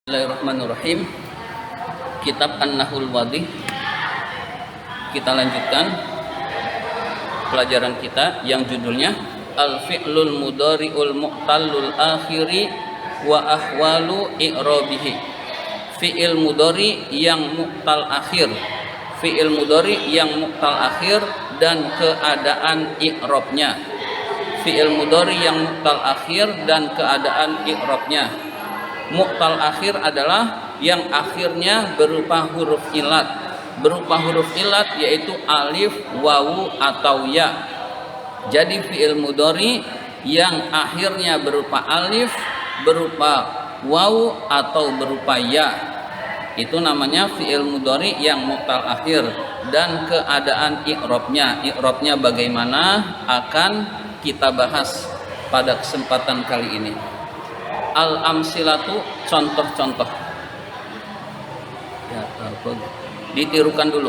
Bismillahirrahmanirrahim. Kitab An-Nahul Wadih. Kita lanjutkan pelajaran kita yang judulnya Al-Fi'lul Mudhari'ul Mu'tallul Akhiri wa Ahwalu I'rabihi. Fi'il mudhari yang mu'tal akhir, fi'il mudhari yang mu'tal akhir dan keadaan i'rabnya. Fi'il mudhari yang mu'tal akhir dan keadaan i'rabnya. Mu'tal akhir adalah yang akhirnya berupa huruf ilat. Berupa huruf ilat yaitu alif, wawu, atau ya. Jadi fi'il mudhari yang akhirnya berupa alif, berupa wawu, atau berupa ya, itu namanya fi'il mudhari yang mu'tal akhir. Dan keadaan i'rabnya, i'rabnya bagaimana akan kita bahas pada kesempatan kali ini. Al-amsilatu, contoh-contoh. Ya, ditirukan dulu.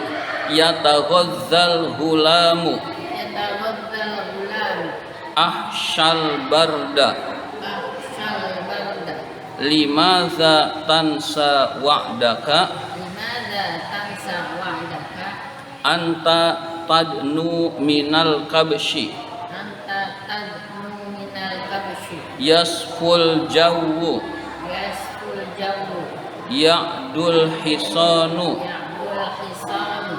Yataghazzal hulamu. Yataghazzal hulamu. Ahshal barda. Ahshal barda. Limaza tansa wa'daka. Limaza tansa wa'daka. Anta tadnu minal kabshi. Anta tadnu minal kabshi. Yasful jawwu. Yasful jawwu. Ya'dul hisanu. Ya'dul hisanu.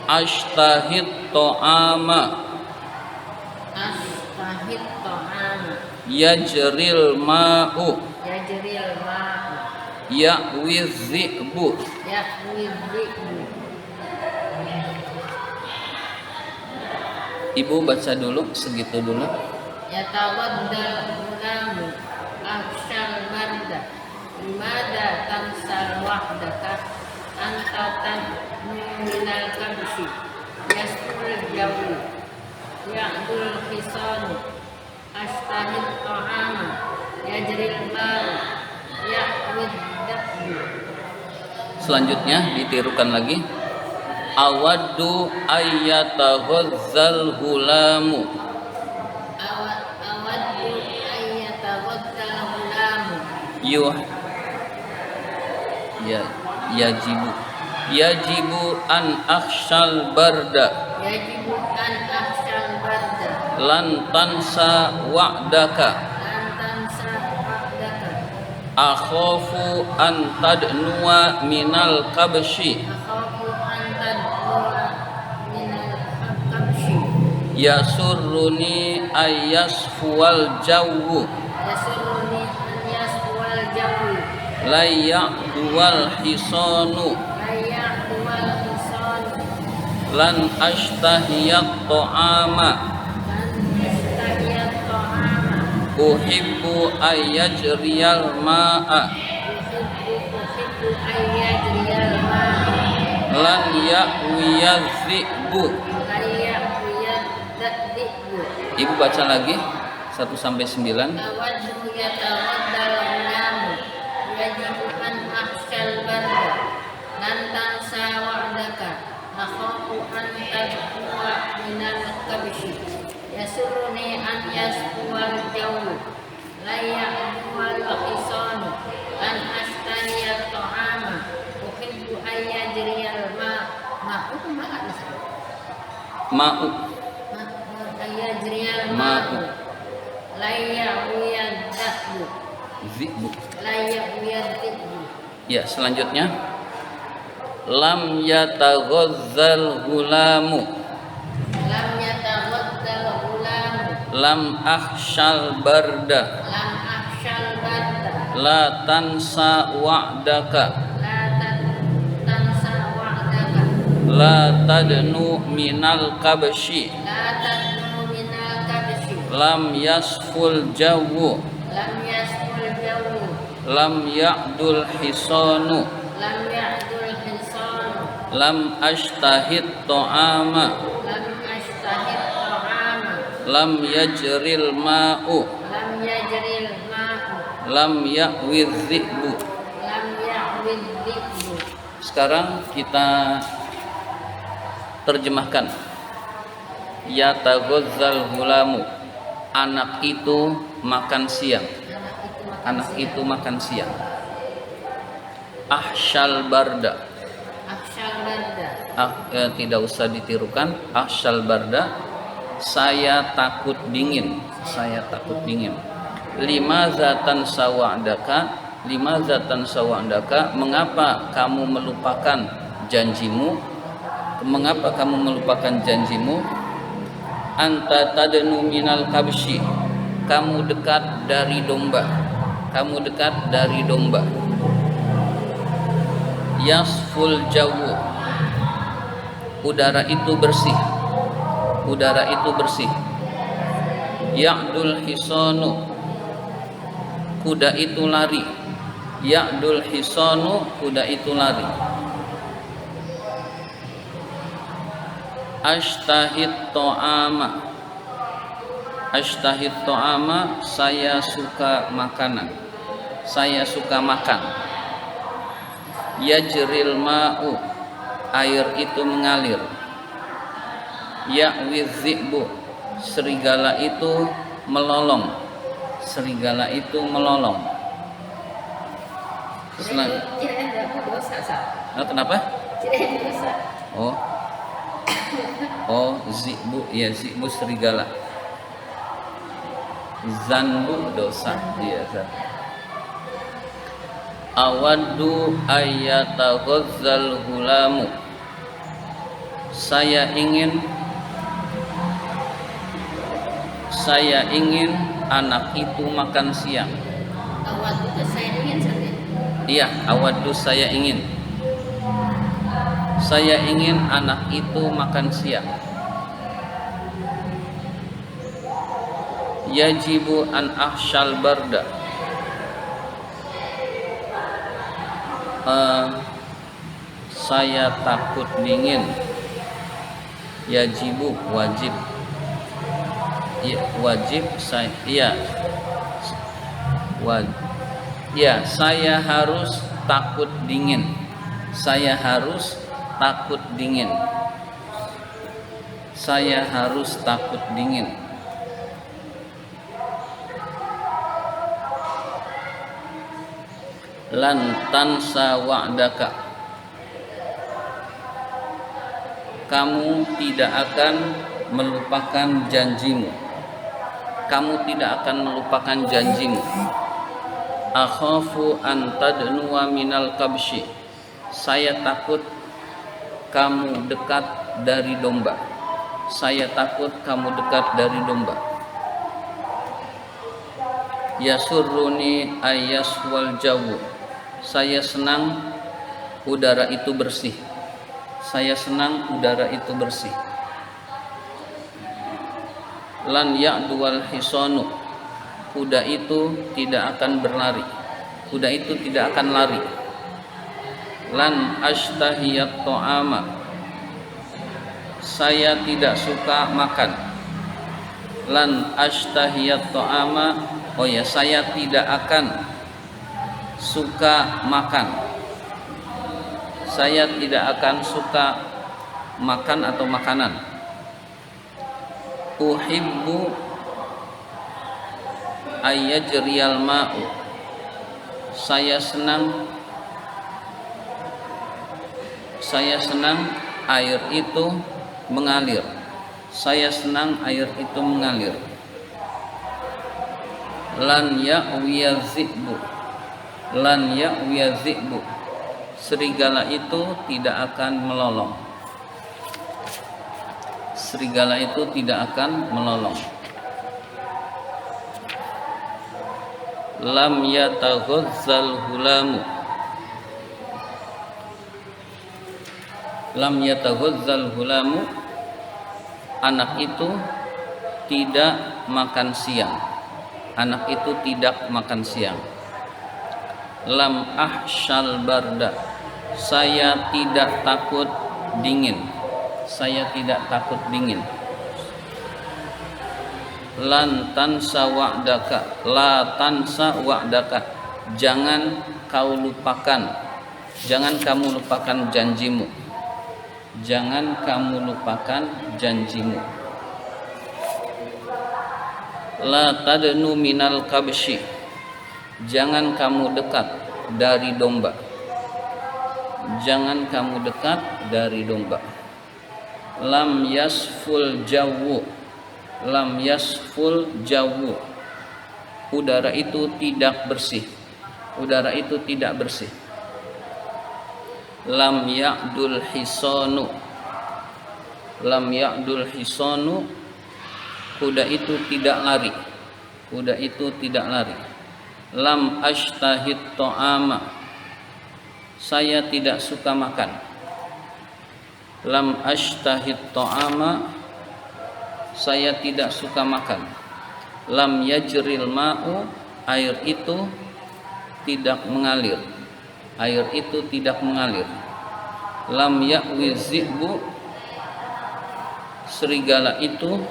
Ashtahid to'ama. Ashtahid ta'ama. Yajril ma'u. Yajril ma'u. Ya'wiz zi'bu. Ya'wiz zi'bu. Ibu baca dulu, segitu dulu. Yatawaddal hulamu. Ahshal barda. Limada tansal wahdaka. Anta tadnu minal kabshi. Yasful jawwu. Ya'dul hisanu. Ashtahid ta'ama. Yajril ma'u. Ya'wid dakbu. Selanjutnya ditirukan lagi. Awaddu ayyataghazzal hulamu. Awaddu ayyataghazzal hulamu. Yajibu an akhshal barda. Yajibu an akhshal barda. Lan tansa wa'daka. Lan tansa wa'daka. Akhafu an tadnuwa minal kabshi. Akhafu an tadnuwa minal kabshi. Yasurruni ayyasfuwal jawwu. Yasurruni an yasfuwal jawwu. Laya'duwal hisanu. Laya'duwal hisanu. Lan ashtahiyat to'ama. Lan ashtahiyat ta'ama. Uhibbu ayyajriyal ma'a. Uhibbu ayyajriyal ma'a. Lan ya'wiyaz zi'bu. Laya'wiyad dakbu. Ibu baca lagi 1 sampai 9. Awaddu yatawaddal hulamu. Yajibu an akhshal barda. Lan tansa wa'daka. Akhafu an tadnuwa minal kabshi. Yasurruni an yasfuwal jawwu. Laya'duwal hisanu. An ashtahiyat ta'ama. Uhibbu ayyajriyal ma'u. Ma'u. Ayyajriyal Ma'u. ma'u. Laya'wiyad dakbu. Zi'bu. Laya'wiyad dakbu. Ya, selanjutnya. Lam yataghazzal hulamu. Lam yataghazzal hulamu. Lam akhshal barda. Lam akhshal barda. La tansa wa'daka. La tansa wa'daka. La tadnu minal kabshi. La tadnu minal kabshi. Lam yasful jawwu. Lam yasful jawwu. Lam ya'dul hisanu. Lam ya'dul hisanu. Lam ashtahid to'ama. Lam ashtahid ta'ama. Lam yajril ma'u. Lam yajril ma'u. Lam ya'wiz zi'bu. Lam ya'wid dhikbu. Sekarang kita terjemahkan. Yataghazzal hulamu. Anak itu makan siang. Anak itu makan siang. ahsyal barda. Akhshal barda. Tidak usah ditirukan. Ahsyal barda, saya takut dingin. Saya takut dingin. Limaza tansa wa'daka. Limaza tansa wa'daka, mengapa kamu melupakan janjimu? Mengapa kamu melupakan janjimu? Anta tadnu minal kabsyi, kamu dekat dari domba. Kamu dekat dari domba. Yasful jawu, udara itu bersih. Udara itu bersih. Ya'dul hisanu, kuda itu lari. Ya'dul hisanu, kuda itu lari. Ashtahid to'ama. Ashtahid to'ama, saya suka makanan. Saya suka makan. Yajril ma'u, air itu mengalir. Ya'wiz zi'bu, serigala itu melolong. Serigala itu melolong. Kenapa? Oh, zi'bu, ya zi'bu serigala. Zanbu dosa, iya. Awaddu ayyataghazzal hulamu, saya ingin anak itu makan siang. Awaddu saya ingin saja. Iya, awaddu saya ingin anak itu makan siang. Yajibu an ahsyal barda, saya takut dingin. Yajibu, wajib. Ya, wajib saya. Iya. Ya, saya harus takut dingin. Saya harus takut dingin. Saya harus takut dingin. Lan tansa wa'daka, kamu tidak akan melupakan janjimu. Kamu tidak akan melupakan janjimu. Akhafu an tadnuwa minal kabsyi, saya takut kamu dekat dari domba. Saya takut kamu dekat dari domba. Yasurruni ayyaswal jawu, saya senang udara itu bersih. Saya senang udara itu bersih. Lan ya'duwal hisanu, kuda itu tidak akan berlari. Kuda itu tidak akan lari. Lan ashtahiyat to'ama, saya tidak suka makan. Lan ashtahiyat to'ama, oh ya, saya tidak akan suka makan. Saya tidak akan suka makan atau makanan. Uhibbu ayyajriyal ma'u, saya senang air itu mengalir. Saya senang air itu mengalir. Lan ya'wiya zi'bu, lan ya'wiya zi'bu, serigala itu tidak akan melolong. Serigala itu tidak akan melolong. Lam yataghazzal hulamu, lam yataghazzal hulamu, anak itu tidak makan siang. Anak itu tidak makan siang. Lam ahsyal barda, saya tidak takut dingin. Saya tidak takut dingin. Lan tansa wa'daka, la tansa wa'daka, jangan kau lupakan, jangan kamu lupakan janjimu. Jangan kamu lupakan janjimu. La tadnu minal kabsyi, jangan kamu dekat dari domba. jangan kamu dekat dari domba. Lam yasful jawu, lam yasful jawu, udara itu tidak bersih, udara itu tidak bersih. Lam ya'dul hisanu, lam ya'dul hisanu, kuda itu tidak lari, kuda itu tidak lari. Lam ashtahid ta'ama, saya tidak suka makan. Lam ashtahid ta'ama, saya tidak suka makan. Lam yajril ma'u, air itu tidak mengalir, air itu tidak mengalir. Lam ya'wi zi'bu, serigala itu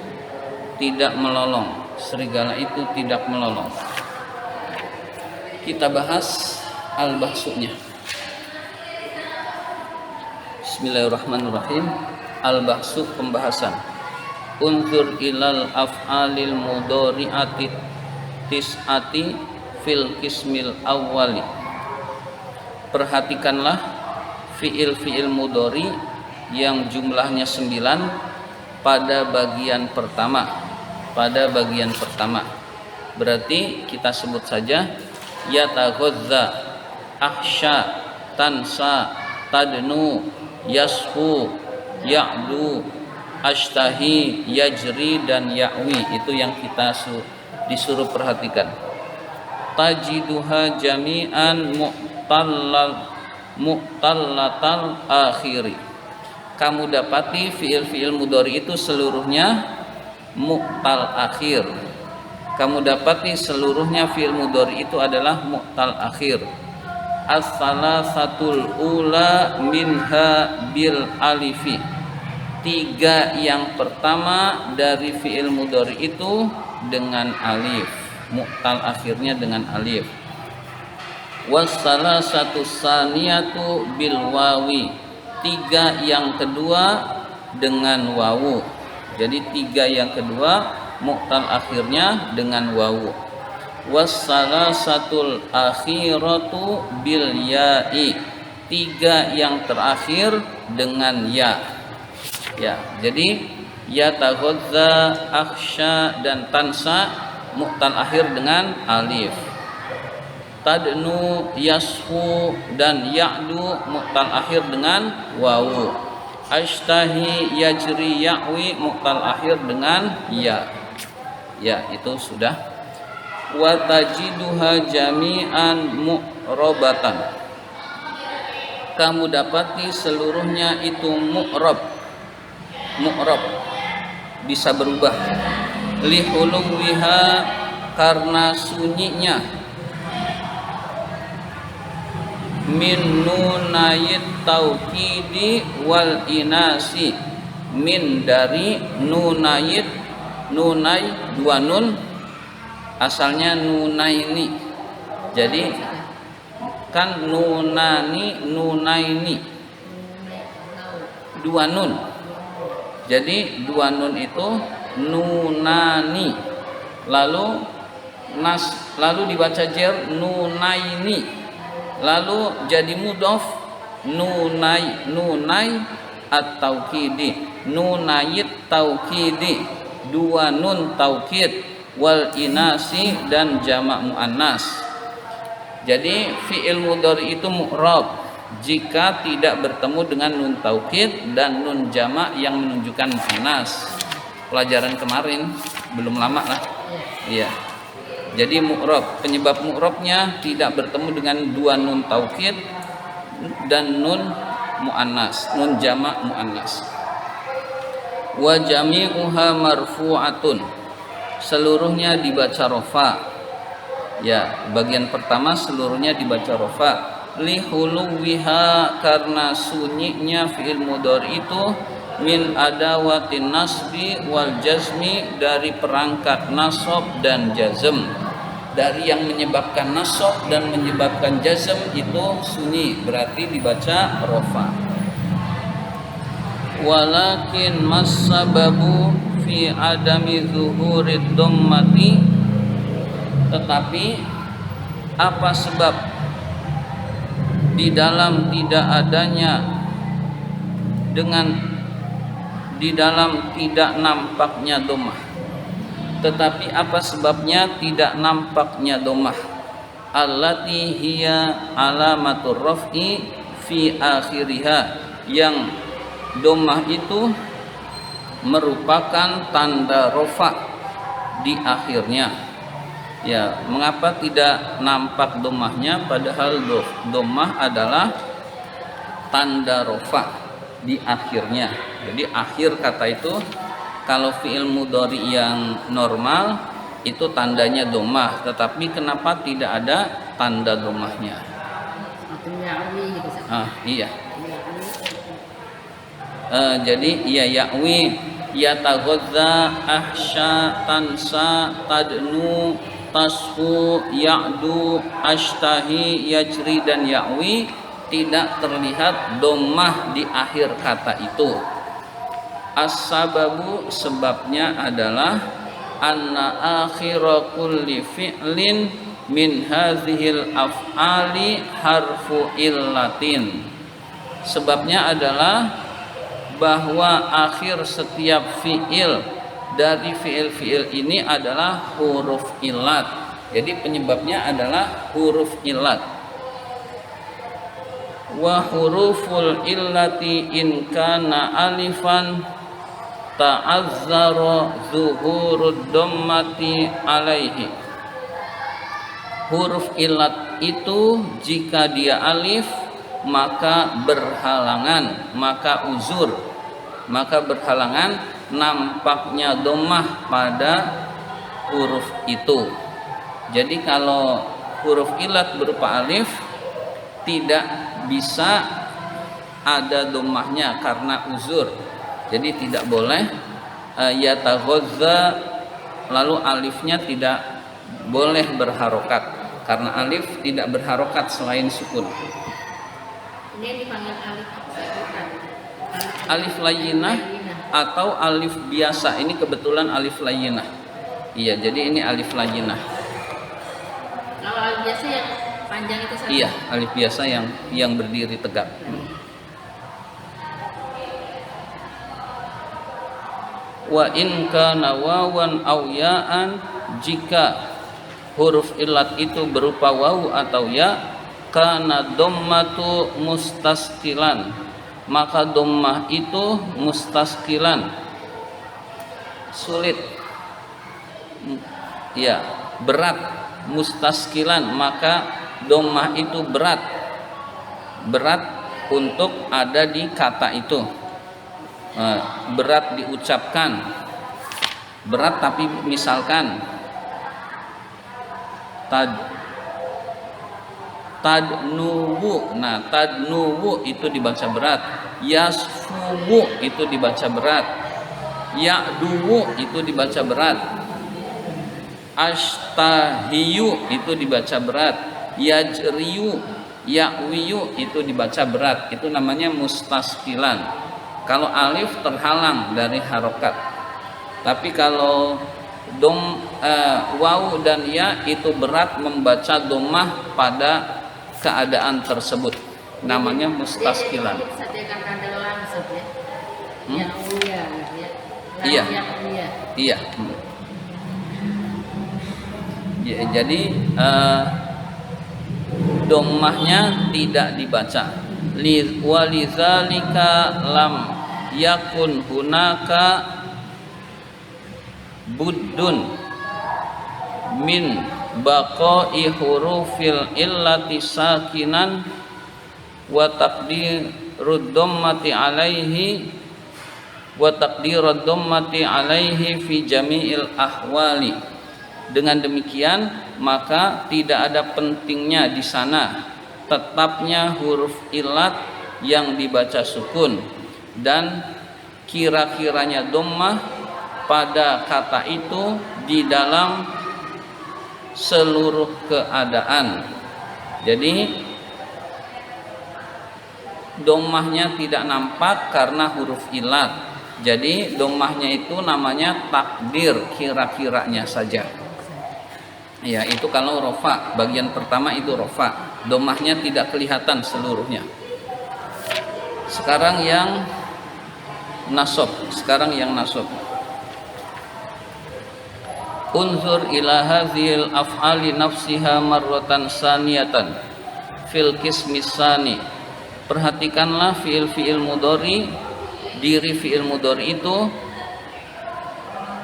tidak melolong, serigala itu tidak melolong. Kita bahas al-bahsunya. Bismillahirrahmanirrahim. Al-bahsu, pembahasan. Unzur ilal af'alil mudhari'ati tis'ati fil qismil awwali. Perhatikanlah fiil-fiil mudhari yang jumlahnya 9 pada bagian pertama. Pada bagian pertama. Berarti kita sebut saja yataghadza, akhsha, tansa, tadnu, yasfu, ya'du, ashtahi, yajri, dan ya'wi. Itu yang kita disuruh perhatikan. Tajiduha jami'an mu'tallatal akhiri. Kamu dapati fiil-fiil mudhari itu seluruhnya mu'tal akhir. Kamu dapati seluruhnya fiil mudhari itu adalah mu'tal akhir. As-salasatul ula minha bil alifi. 3 yang pertama dari fiil mudhari itu dengan alif, mu'tal akhirnya dengan alif. Was-salasatu saniyatu bil wawi. 3 yang kedua dengan wawu. Jadi 3 yang kedua mu'tal akhirnya dengan wawu. Was-salasatul akhiratu bil ya'i. 3 yang terakhir dengan ya. Ya, jadi yataghadza, akhsha, dan tansa mu'tal akhir dengan alif. Tadnu, yasfu, dan ya'du mu'tal akhir dengan wawu. Ashtahi, yajri, ya'wi mu'tal akhir dengan ya. Ya, itu sudah. Wa tajiduha jami'an mu'robatan. Kamu dapati seluruhnya itu mu'rob. Mu'rob bisa berubah. Lihuluwiha, karena sunyinya. Min nunayit taukidi wal inasi. Min dari nunayit, nunay 2 nun, asalnya nunaini. Jadi kan nunani, nunaini 2 nun. Jadi 2 nun itu nunani. Lalu dibaca jer nunaini. Lalu jadi mudhof nunai at-taukidi, nunayit taukidi, 2 nun taukid, wal inasi, dan jamak muannas. Jadi fi'il mudhari itu mu'rab jika tidak bertemu dengan nun taukid dan nun jamak yang menunjukkan muannas. Pelajaran kemarin belum lama lah. Iya. Jadi mu'rab, penyebab mu'rabnya tidak bertemu dengan 2 nun taukid dan nun muannas, nun jamak muannas. Wa jami'uha marfu'atun. Seluruhnya dibaca rofa. Ya, bagian pertama seluruhnya dibaca rofa. Lihuluwiha, karena sunyinya fi'il mudhari itu min adawatin nasbi wal jazmi, dari perangkat nasab dan jazm. Dari yang menyebabkan nasab dan menyebabkan jazm itu sunyi, berarti dibaca rofa. Walakin mas-sababu fi adami zuhurid dhammati, tetapi apa sebab di dalam tidak adanya di dalam tidak nampaknya dhammah. Tetapi apa sebabnya tidak nampaknya dhammah? Allati hiya alamatur raf'i fi akhiriha, yang dhammah itu merupakan tanda rofa di akhirnya. Ya, mengapa tidak nampak dhammahnya padahal dhammah adalah tanda rofa di akhirnya. Jadi akhir kata itu kalau fi'il mudhari yang normal itu tandanya dhammah, tetapi kenapa tidak ada tanda dhammahnya? Iya. Jadi ya ya'wi, yataghadza, ahsya, tansa, tadnu, tasfu, ya'du, ashtahi, yajri, dan ya'wi tidak terlihat dhammah di akhir kata itu. As-sababu, sebabnya adalah anna akhira kulli fi'lin min hadhil af'ali harfu illatin. Sebabnya adalah bahwa akhir setiap fi'il dari fi'il-fi'il ini adalah huruf illat. Jadi penyebabnya adalah huruf illat. Wa huruful illati in kana alifan ta'azzara zuhurud dhammati alaihi. Huruf illat itu jika dia alif maka berhalangan, maka uzur, maka berhalangan nampaknya dhammah pada huruf itu. Jadi kalau huruf illat berupa alif tidak bisa ada dhammahnya karena uzur. Jadi tidak boleh yataghadza lalu alifnya tidak boleh berharokat, karena alif tidak berharokat selain sukun. Ini dipanggil alif bukan? Alif layyinah atau alif biasa. Ini kebetulan alif layyinah. Iya, jadi ini alif layyinah. Kalau alif biasa yang panjang itu satu. Iya, alif biasa yang berdiri tegak. Wa in kana wawan aw ya'an, jika huruf illat itu berupa waw atau ya, kana dhammatu mustaskilan, maka dhammah itu mustaskilan, sulit, ya, berat. Mustaskilan, maka dhammah itu berat untuk ada di kata itu. Berat diucapkan, berat, tapi misalkan tadnuwu, nah tadnuwu itu dibaca berat, yasfuwu itu dibaca berat, ya'duwu itu dibaca berat, ashtahiyu itu dibaca berat, yajriyu, ya'wiyu itu dibaca berat. Itu namanya mustaskilan kalau alif terhalang dari harokat. Tapi kalau waw dan ya itu berat membaca dhammah pada keadaan tersebut, namanya mustaskilan. Iya. Iya. Ya, jadi dhammahnya tidak dibaca. Walizalika lam yakun hunaka buddun min baqa'i hurufil illati sakinan wa taqdirud dhammati alaihi fi jami'il ahwali. Dengan demikian maka tidak ada pentingnya di sana tetapnya huruf illat yang dibaca sukun dan kira-kiranya dhammah pada kata itu di dalam seluruh keadaan. Jadi dhammahnya tidak nampak karena huruf illat. Jadi dhammahnya itu namanya takdir, kira-kiranya saja. Ya, itu kalau rofa, bagian pertama itu rofa, domahnya tidak kelihatan seluruhnya. Sekarang yang nasab, Unzur ila hadhil af'ali nafsiha marratan saniyatan fil qismis sani. Perhatikanlah fiil-fiil mudhari, diri fiil mudhari itu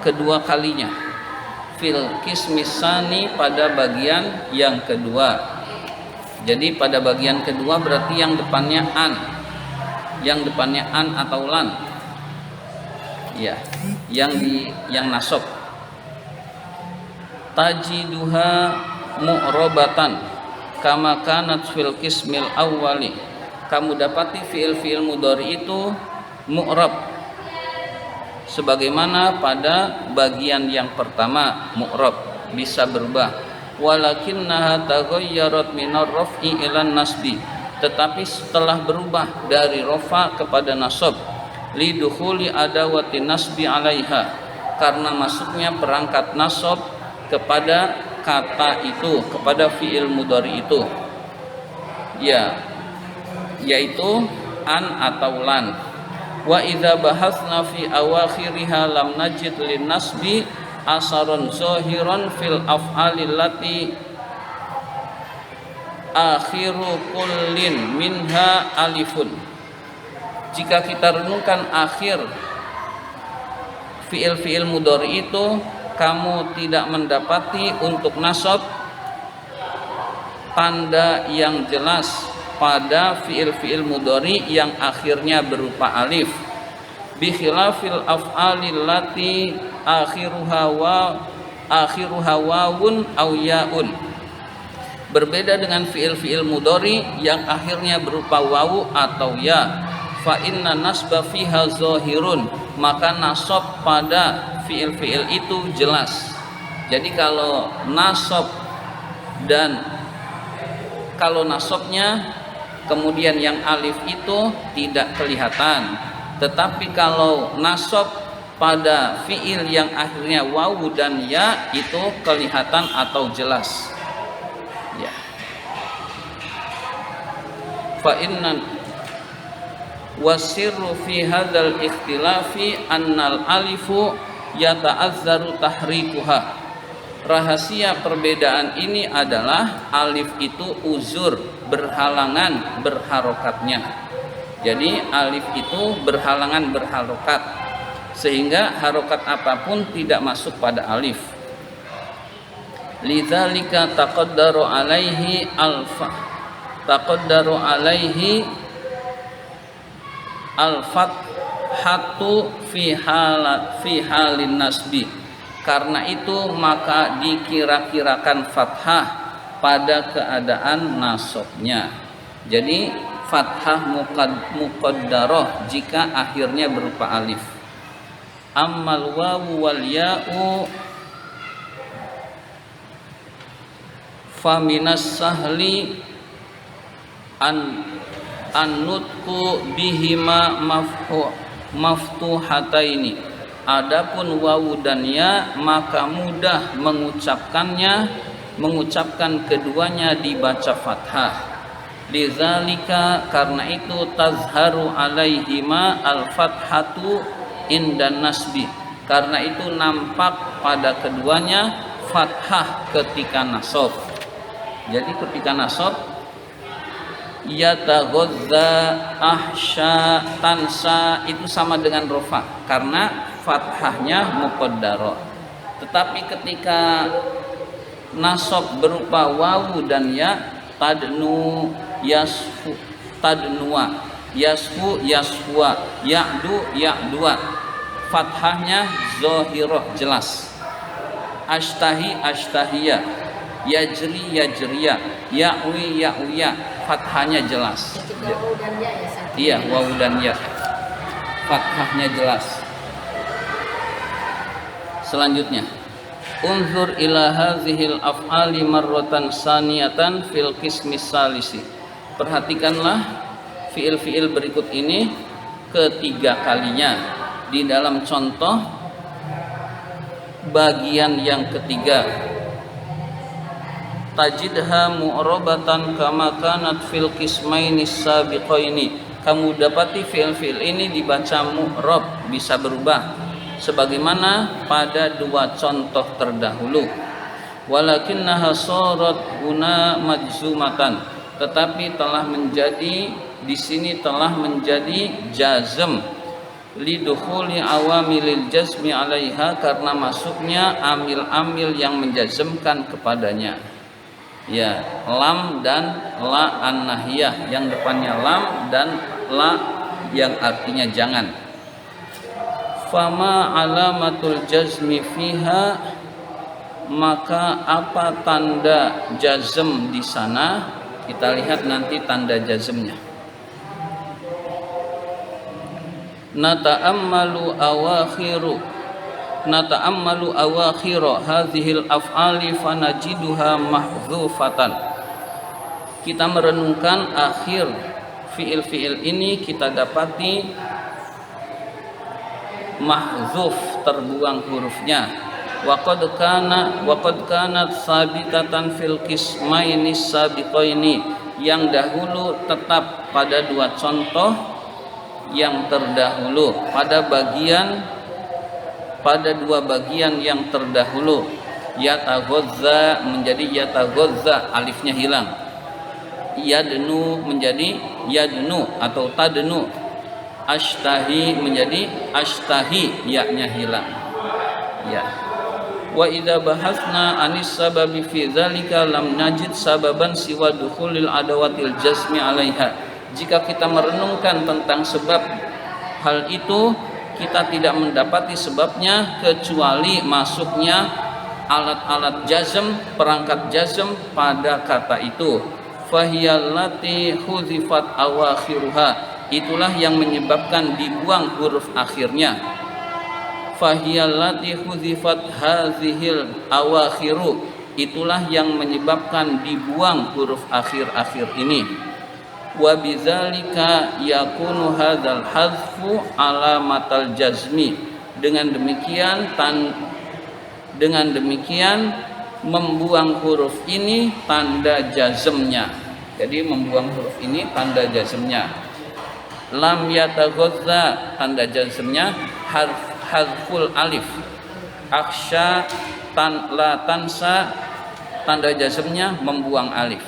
kedua kalinya. Fil qismis sani, pada bagian yang kedua. Jadi pada bagian kedua berarti yang depannya an atau lan. Ya, yang nasab. Tajiduha mu'robatan kama kanat fil qismil awwali. Kamu dapati fiil-fiil mudhari itu mu'rab sebagaimana pada bagian yang pertama mu'rab, bisa berubah. Walakinnaha taghayyarat minar raf'i ilan nasbi, tetapi setelah berubah dari rofa kepada nasab, lidukhuli adawati nasbi alaiha, karena masuknya perangkat nasab kepada kata itu, kepada fiil mudhari itu, ya, yaitu an atau lan. Wa idza bahatsna fi awakhiriha lam najid lin nasbi asaron zahiran fil af'alil lati akhiru kullin minha alifun. Jika kita renungkan akhir fiil-fiil mudhari itu, kamu tidak mendapati untuk nasab tanda yang jelas pada fiil-fiil mudhari yang akhirnya berupa alif. Bi khilafil af'alil lati akhiruha wawun aw yaun. Berbeda dengan fiil-fiil mudhari yang akhirnya berupa wawu atau ya. Fa inna nasba fiha zahirun, maka nasab pada fiil-fiil itu jelas. Jadi kalau nasabnya kemudian yang alif itu tidak kelihatan, tetapi kalau nasab pada fiil yang akhirnya wawu dan ya itu kelihatan atau jelas. Ya. Fa inna wasirru fi hadzal ikhtilafi annal alifu yata'azzaru tahrikuha. Rahasia perbedaan ini adalah alif itu uzur, berhalangan berharokatnya. Jadi alif itu berhalangan berharokat, sehingga harokat apapun tidak masuk pada alif. Lidzalika taqaddaru alaihi al-fathatu fi halin nasbi. Karena itu maka dikira-kirakan fathah pada keadaan nasabnya. Jadi fathah muqaddarah jika akhirnya berupa alif. Ammal wawu wal ya'u faminas sahli an-nutqu bihima maftuhataini. Adapun wawu dan ya maka mudah mengucapkan keduanya dibaca fathah. Lidzalika, karena itu tazharu alaihima al-fathatu indan nasbi, karena itu nampak pada keduanya fathah ketika nasab. Jadi ketika nasab yataghadza ahsya tansa itu sama dengan rofa karena fathahnya muqaddarah. Tetapi ketika nasab berupa wawu dan ya, tadnu yasfu tadnuwa, yasfu yaswa, ya'du ya'dua, fathahnya zahirah jelas. Ashtahi ashtahiyah, yajri yajriya, ya'wi ya'wiya, fathahnya jelas. Iya, wawu dan ya, fathahnya jelas. Selanjutnya, unzur ila hazihil af'ali marratan saniyatan fil qismis salisi. Perhatikanlah fiil-fiil berikut ini ketiga kalinya di dalam contoh bagian yang ketiga. tajidha mu'rabatan kama kanat fil qismaini sabiqaini. Kamu dapati fi'il-fi'il ini dibaca mu'rab, bisa berubah sebagaimana pada dua contoh terdahulu. Walakinnaha sarat huna majzumatan, tetapi telah menjadi di sini telah menjadi jazm lidukhuli awamilil jazmi 'alaiha, karena masuknya amil-amil yang menjazmkan kepadanya. Ya, lam dan la an-nahiyah, yang depannya lam dan la yang artinya jangan. Fama alamatul jazmi fiha, maka apa tanda jazm di sana? Kita lihat nanti tanda jazmnya. Nata'ammalu awakhira hadhil af'ali fanajiduha mahdzufatan. Kita merenungkan akhir fiil-fiil ini, kita dapati mahdzuf, terbuang hurufnya. Waqad kanat sabitatan fil qismaini sabiqaini, yang dahulu tetap pada dua contoh yang terdahulu, pada dua bagian yang terdahulu. Yataghazza menjadi yataghazza, alifnya hilang. Yadnu menjadi yadnu atau tadnu. Ashtahi menjadi ashtahi, ya-nya hilang. Ya. Wa idza bahasna anis sababi fi dzalika lam najid sababan siwa dukhulil adawatil jazmi 'alaiha. Jika kita merenungkan tentang sebab hal itu, kita tidak mendapati sebabnya kecuali masuknya alat-alat jazm, perangkat jazm pada kata itu. Fahiyallati hudzifat awakhiruha, itulah yang menyebabkan dibuang huruf akhirnya. Fahiyallati hudzifat hadzihil awakhiru, itulah yang menyebabkan dibuang huruf akhir-akhir ini. Wa bidzalika yakunu hadzal hadzfu alamatal jazmi. Dengan demikian membuang huruf ini tanda jazmnya. Jadi membuang huruf ini tanda jazmnya. Lam yataghazza, tanda jazmnya hadzful alif. Aksha la tansa, tanda jazmnya membuang alif.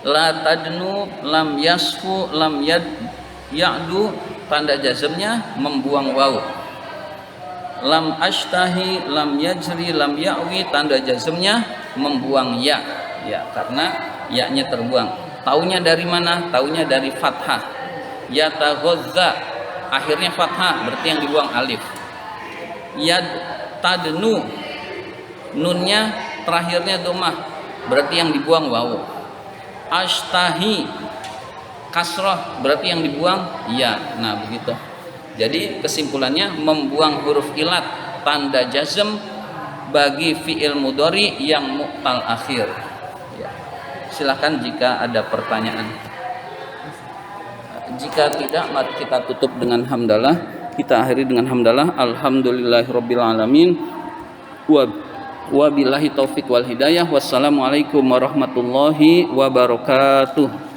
La tadnu lam yasfu lam ya'du, tanda jazmnya membuang waw. Lam ashtahi lam yajri lam ya'wi, tanda jazmnya membuang ya. Ya, karena ya-nya terbuang. Taunya dari mana? Taunya dari fathah. Yataghazza, akhirnya fathah, berarti yang dibuang alif. Yad tadnu, nunnya terakhirnya dhammah, berarti yang dibuang waw. Ashtahi kasrah, berarti yang dibuang ya. Nah begitu. Jadi kesimpulannya membuang huruf ilat tanda jazm bagi fi'il mudhari yang mu'tal akhir. Ya. Silakan jika ada pertanyaan. Jika tidak, mari kita tutup dengan hamdalah. Kita akhiri dengan hamdalah. Alhamdulillahirabbil alamin. Wabillahi taufik wal hidayah. Wassalamualaikum warahmatullahi wabarakatuh.